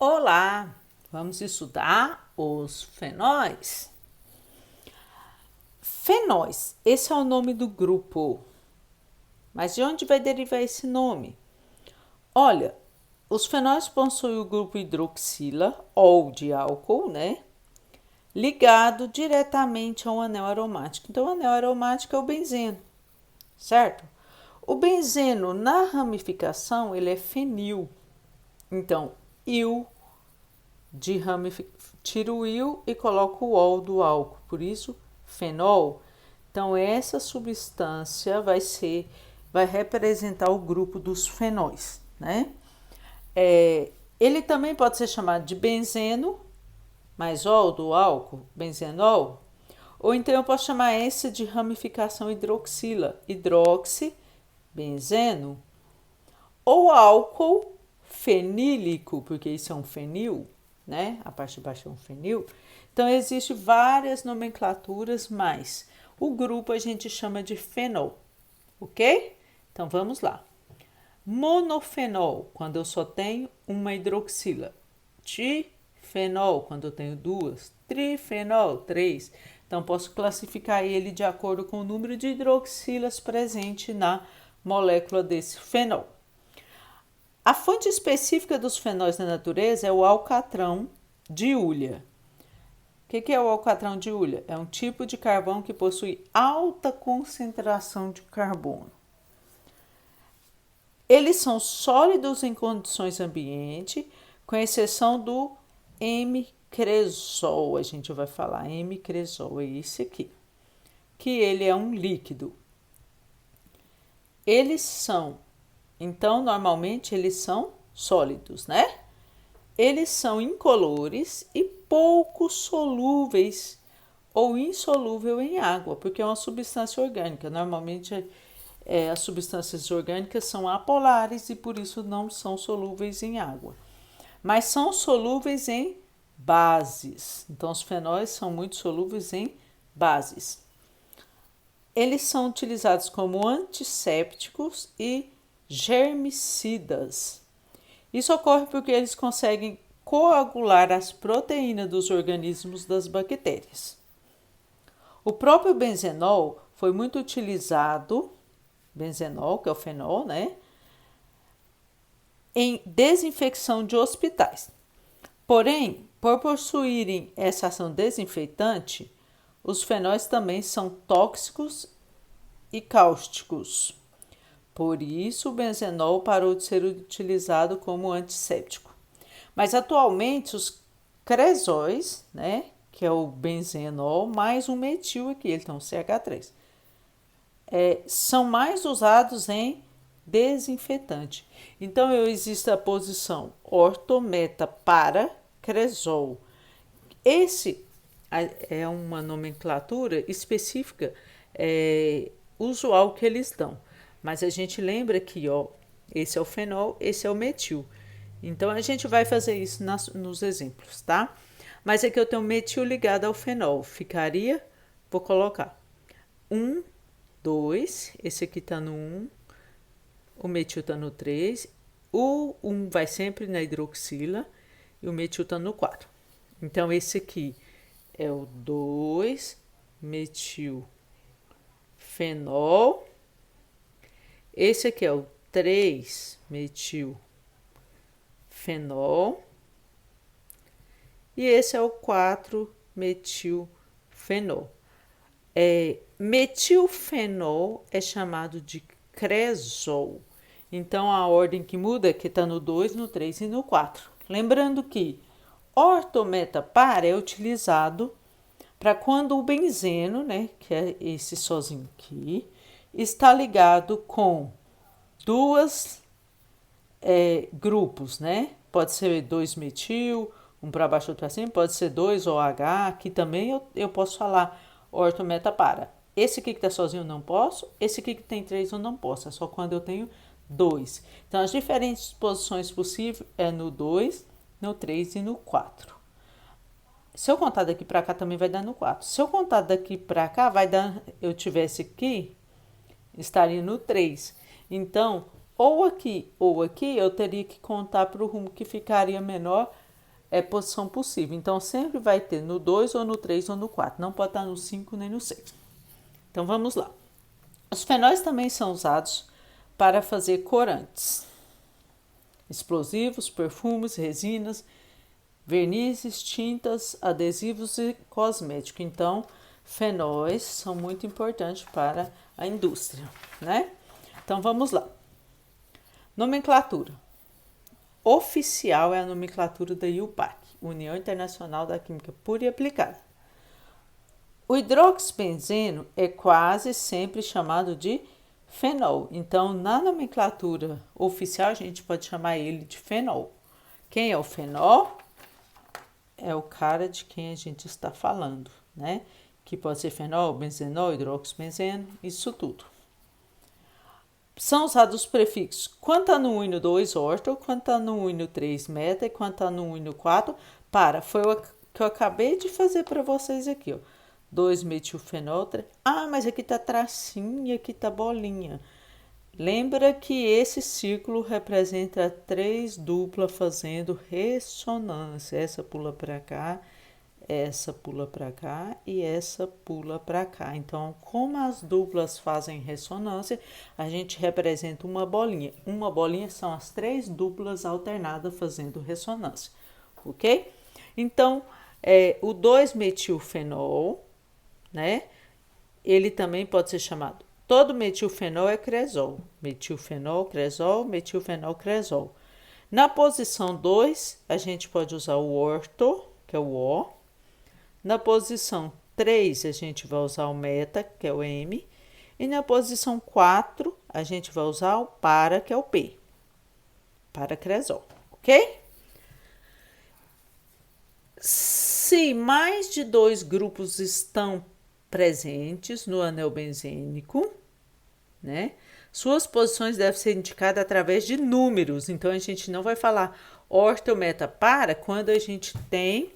Olá, vamos estudar os fenóis. Fenóis, esse é o nome do grupo. Mas de onde vai derivar esse nome? Olha, os fenóis possuem o grupo hidroxila, ou de álcool, né? Ligado diretamente a um anel aromático. Então, o anel aromático é o benzeno, certo? O benzeno, na ramificação, ele é fenil. Então, il de tiro o il e coloco o ol do álcool, por isso fenol. Então essa substância vai representar o grupo dos fenóis, né? Ele também pode ser chamado de benzeno, mais ol do álcool, benzenol, ou então eu posso chamar esse de ramificação hidroxila, hidroxi, benzeno, ou álcool fenílico, porque isso é um fenil, né? A parte de baixo é um fenil. Então, existem várias nomenclaturas, mas o grupo a gente chama de fenol, ok? Então, vamos lá. Monofenol, quando eu só tenho uma hidroxila. Difenol, quando eu tenho duas. Trifenol, três. Então, posso classificar ele de acordo com o número de hidroxilas presente na molécula desse fenol. A fonte específica dos fenóis na natureza é o alcatrão de hulha. O que é o alcatrão de hulha? É um tipo de carvão que possui alta concentração de carbono. Eles são sólidos em condições ambiente, com exceção do M-cresol. A gente vai falar M-cresol, é esse aqui, que ele é um líquido. Então, normalmente eles são sólidos, né? Eles são incolores e pouco solúveis ou insolúvel em água, porque é uma substância orgânica. Normalmente, as substâncias orgânicas são apolares e por isso não são solúveis em água. Mas são solúveis em bases. Então, os fenóis são muito solúveis em bases. Eles são utilizados como antissépticos e germicidas. Isso ocorre porque eles conseguem coagular as proteínas dos organismos das bactérias. O próprio benzenol foi muito utilizado, benzenol, que é o fenol, né, em desinfecção de hospitais. Porém, por possuírem essa ação desinfetante, os fenóis também são tóxicos e cáusticos. Por isso, o benzenol parou de ser utilizado como antisséptico. Mas atualmente os cresóis, né, que é o benzenol mais um metil aqui, então CH3, são mais usados em desinfetante. Então, existe a posição ortometa para cresol. Esse é uma nomenclatura específica, usual que eles dão. Mas a gente lembra que, ó, esse é o fenol, esse é o metil. Então, a gente vai fazer isso nos exemplos, tá? Mas aqui eu tenho metil ligado ao fenol. Ficaria, vou colocar 1, 2, esse aqui tá no 1, o metil tá no 3, o 1 vai sempre na hidroxila e o metil tá no 4. Então, esse aqui é o 2 metil fenol. Esse aqui é o 3 metil fenol. E esse é o 4 metil fenol. Metilfenol é chamado de cresol. Então, a ordem que muda é que está no 2, no 3 e no 4. Lembrando que ortometapar é utilizado para quando o benzeno, né, que é esse sozinho aqui, está ligado com duas grupos, né? Pode ser 2 metil, um para baixo, outro para cima, pode ser 2 OH, aqui também eu posso falar ortometapara. Esse aqui que está sozinho eu não posso, esse aqui que tem 3 eu não posso, é só quando eu tenho 2. Então, as diferentes posições possíveis é no 2, no 3 e no 4. Se eu contar daqui para cá, também vai dar no 4. Se eu contar daqui para cá, vai dar, eu tivesse aqui, estaria no 3. Então, ou aqui, eu teria que contar para o rumo que ficaria menor é posição possível. Então, sempre vai ter no 2 ou no 3 ou no 4. Não pode estar no 5 nem no 6. Então, vamos lá. Os fenóis também são usados para fazer corantes, explosivos, perfumes, resinas, vernizes, tintas, adesivos e cosméticos. Então, fenóis são muito importantes para a indústria, né? Então, vamos lá. Nomenclatura. Oficial é a nomenclatura da IUPAC, União Internacional da Química Pura e Aplicada. O hidroxibenzeno é quase sempre chamado de fenol. Então, na nomenclatura oficial, a gente pode chamar ele de fenol. Quem é o fenol? É o cara de quem a gente está falando, né? Que pode ser fenol, benzenol, hidroxibenzeno, isso tudo. São usados os prefixos quantanuíno 2 orto, quantanuíno 3 meta e quantanuíno 4 para. Foi o que eu acabei de fazer para vocês aqui, ó. 2-metilfenol. Mas aqui tá tracinho e aqui tá bolinha. Lembra que esse círculo representa 3 duplas fazendo ressonância. Essa pula para cá, essa pula para cá e essa pula para cá. Então, como as duplas fazem ressonância, a gente representa uma bolinha. Uma bolinha são as 3 duplas alternadas fazendo ressonância, ok? Então, o 2-metilfenol, né? Ele também pode ser chamado. Todo metilfenol é cresol. Metilfenol, cresol, metilfenol, cresol. Na posição 2, a gente pode usar o orto, que é o O. Na posição 3, a gente vai usar o meta, que é o M. E na posição 4, a gente vai usar o para, que é o P. Para-cresol, ok? Se mais de 2 grupos estão presentes no anel benzênico, né? Suas posições devem ser indicadas através de números. Então, a gente não vai falar orto, meta, para quando a gente tem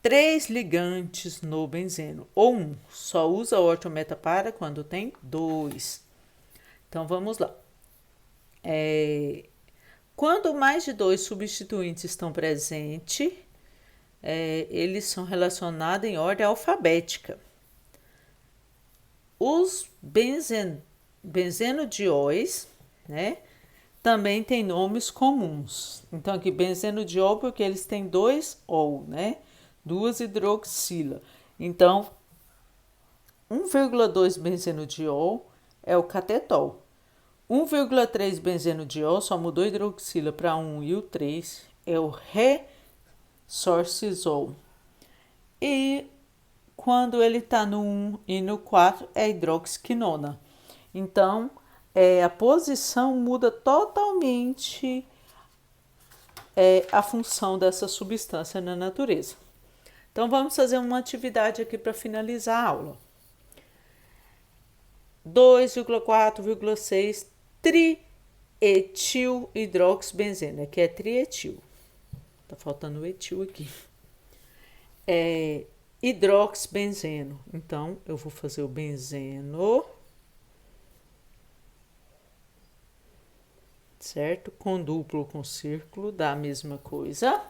3 ligantes no benzeno, ou 1. Só usa orto, meta, para quando tem 2. Então, vamos lá. Quando mais de 2 substituintes estão presentes, eles são relacionados em ordem alfabética. Os benzenodióis, né, também têm nomes comuns. Então, aqui, benzenodiol, porque eles têm 2 ol, né, 2 hidroxila. Então, 1,2 benzenodiol é o catetol. 1,3 benzenodiol, só mudou hidroxila para 1 e o 3, é o resorcisol. E quando ele está no 1 e no 4, é hidroxiquinona. Então, a posição muda totalmente a função dessa substância na natureza. Então, vamos fazer uma atividade aqui para finalizar a aula. 2,4,6 trietilhidroxibenzeno, que é trietil. Tá faltando o etil aqui. Hidroxibenzeno. Então, eu vou fazer o benzeno, certo? Com duplo, com círculo, dá a mesma coisa.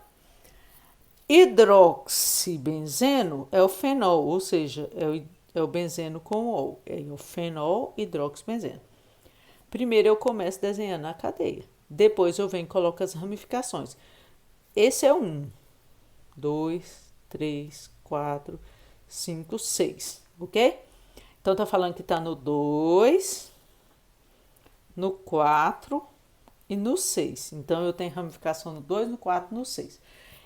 Hidroxibenzeno é o fenol, ou seja, é o benzeno com ol. É o fenol hidroxibenzeno. Primeiro eu começo desenhando a cadeia. Depois eu venho e coloco as ramificações. Esse é o 1, 2, 3, 4, 5, 6, ok? Então, tá falando que tá no 2, no 4 e no 6. Então, eu tenho ramificação no 2, no 4 e no 6.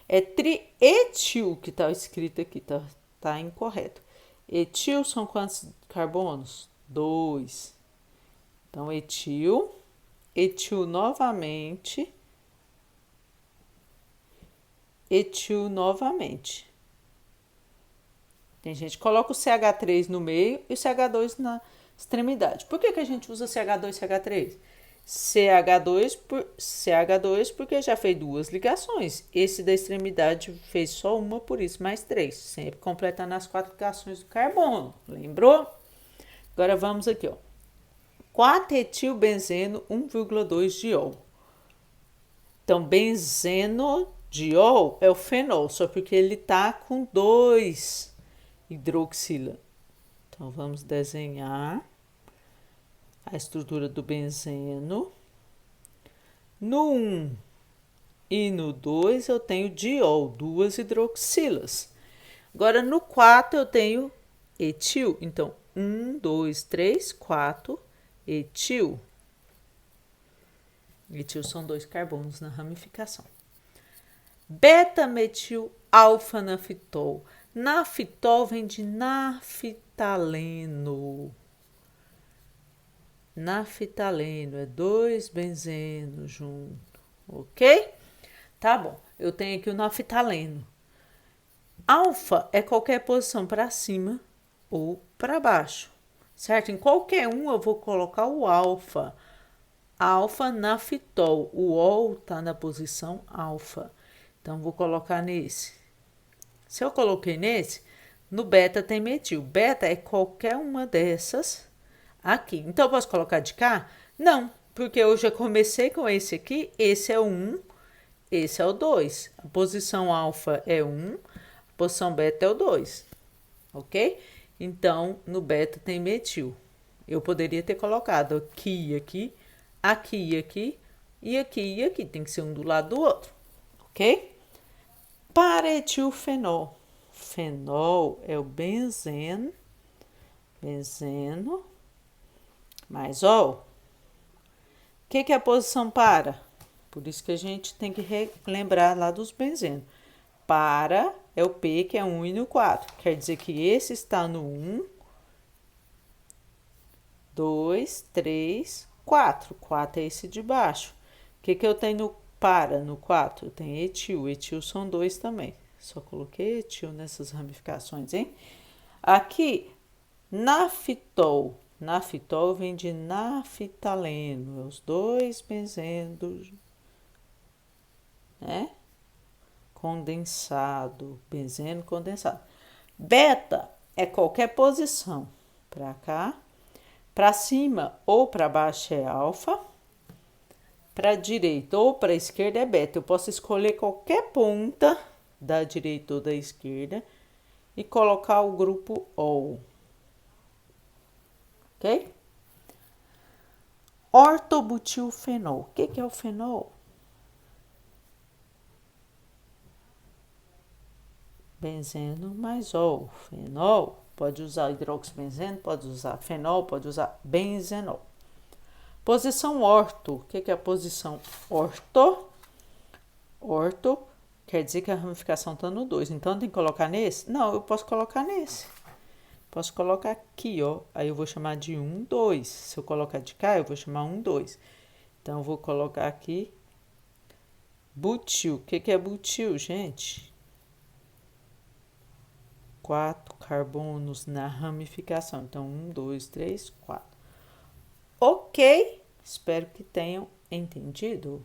É trietil que tá escrito aqui, tá incorreto. Etil são quantos carbonos? 2. Então, etil novamente, etil novamente. Tem gente que coloca o CH3 no meio e o CH2 na extremidade. Por que a gente usa CH2 e CH3? CH2 porque já fez 2 ligações. Esse da extremidade fez só uma, por isso mais 3. Sempre completando as 4 ligações do carbono. Lembrou? Agora vamos aqui, ó. 4-etilbenzeno 1,2 diol. Então, benzeno diol é o fenol, só porque ele tá com 2 hidroxila. Então, vamos desenhar a estrutura do benzeno. No 1 e no 2 eu tenho diol, 2 hidroxilas. Agora, no 4 eu tenho etil. Então, 1, 2, 3, 4, etil. Etil são 2 carbonos na ramificação. Beta-metil alfa-nafitol. Nafitol vem de naftaleno. Naftaleno é 2 benzenos junto, ok? Tá bom, eu tenho aqui o naftaleno. Alfa é qualquer posição para cima ou para baixo, certo? Em qualquer um eu vou colocar o alfa. Alfa-nafitol, o ol está na posição alfa. Então, vou colocar nesse. Se eu coloquei nesse, no beta tem metil. Beta é qualquer uma dessas aqui. Então, eu posso colocar de cá? Não, porque eu já comecei com esse aqui. Esse é o 1, esse é o 2. A posição alfa é 1, a posição beta é o 2. Ok? Então, no beta tem metil. Eu poderia ter colocado aqui e aqui, aqui e aqui, e aqui e aqui. Tem que ser um do lado do outro. Ok? Para-etilfenol. Fenol é o benzeno mais ol. O que é a posição para? Por isso que a gente tem que lembrar lá dos benzenos. Para é o P, que é 1 e no 4. Quer dizer que esse está no 1, 2, 3, 4. 4 é esse de baixo. O que eu tenho no para no 4? Eu tenho etil. Etil são 2 também. Só coloquei etil nessas ramificações, hein? Aqui, nafitol. Nafitol vem de naftaleno. Os 2 benzenos, né? Condensado. Benzeno condensado. Beta é qualquer posição. Para cá. Para cima ou para baixo é alfa. Para a direita ou para a esquerda é beta. Eu posso escolher qualquer ponta da direita ou da esquerda e colocar o grupo ol. Ok? Ortobutilfenol. O que é o fenol? Benzeno mais ol. Fenol. Pode usar hidroxibenzeno, pode usar fenol, pode usar benzenol. Posição orto. O que é a posição orto? Orto quer dizer que a ramificação está no 2. Então, tem que colocar nesse? Não, eu posso colocar nesse. Posso colocar aqui, ó. Aí eu vou chamar de 1, 2. Se eu colocar de cá, eu vou chamar 1, 2. Então, eu vou colocar aqui butil. O que é butil, gente? 4 carbonos na ramificação. Então, 1, 2, 3, 4. Ok, espero que tenham entendido.